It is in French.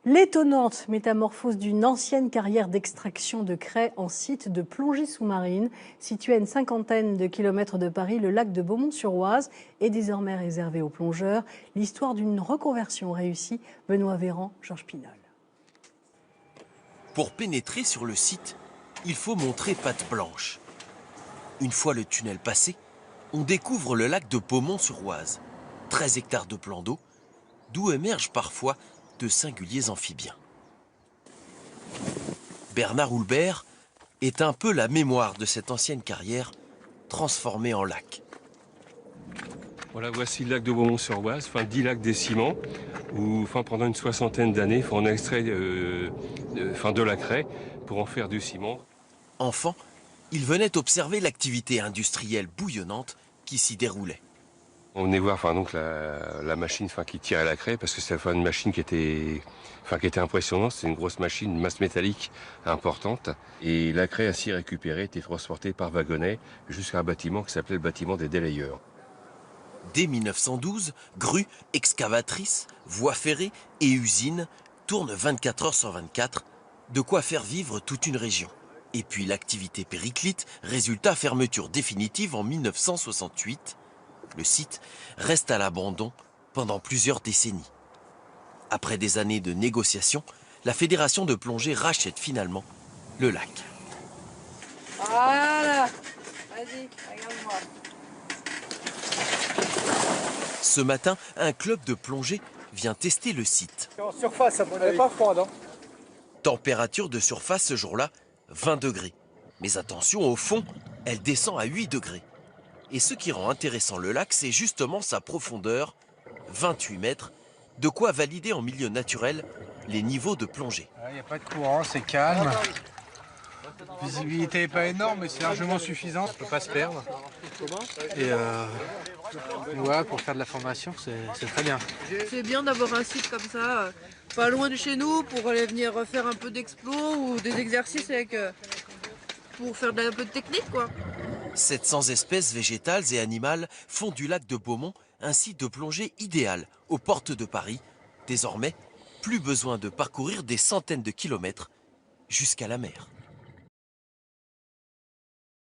L'étonnante métamorphose d'une ancienne carrière d'extraction de craie en site de plongée sous-marine. Situé à une cinquantaine de kilomètres de Paris, le lac de Beaumont-sur-Oise est désormais réservé aux plongeurs. L'histoire d'une reconversion réussie. Benoît Véran, Georges Pinol. Pour pénétrer sur le site, il faut montrer patte blanche. Une fois le tunnel passé, on découvre le lac de Beaumont-sur-Oise. 13 hectares de plans d'eau, d'où émergent parfois de singuliers amphibiens. Bernard Houlbert est un peu la mémoire de cette ancienne carrière transformée en lac. Voilà, voici le lac de Beaumont-sur-Oise, 10 lacs des ciments, où pendant une soixantaine d'années, on a extrait de la craie pour en faire du ciment. Enfant, il venait observer l'activité industrielle bouillonnante qui s'y déroulait. On venait voir la machine qui tirait la craie, parce que c'était une machine qui était impressionnante. C'est une grosse machine, une masse métallique importante. Et la craie ainsi récupérée était transportée par wagonnet jusqu'à un bâtiment qui s'appelait le bâtiment des délayeurs. Dès 1912, grues, excavatrices, voies ferrées et usines tournent 24 heures sur 24, de quoi faire vivre toute une région. Et puis l'activité périclite, résultat fermeture définitive en 1968. Le site reste à l'abandon pendant plusieurs décennies. Après des années de négociations, la Fédération de plongée rachète finalement le lac. Voilà, vas-y, regarde-moi. Ce matin, un club de plongée vient tester le site. En surface, elle n'est pas froide. Hein. Température de surface ce jour-là, 20 degrés. Mais attention, au fond, elle descend à 8 degrés. Et ce qui rend intéressant le lac, c'est justement sa profondeur, 28 mètres, de quoi valider en milieu naturel les niveaux de plongée. Il n'y a pas de courant, c'est calme. La visibilité n'est pas énorme, mais c'est largement suffisant. On ne peut pas se perdre. Et ouais, pour faire de la formation, c'est très bien. C'est bien d'avoir un site comme ça, pas loin de chez nous, pour aller venir faire un peu d'explo ou des exercices pour faire un peu de technique, quoi. 700 espèces végétales et animales font du lac de Beaumont un site de plongée idéal aux portes de Paris. Désormais, plus besoin de parcourir des centaines de kilomètres jusqu'à la mer.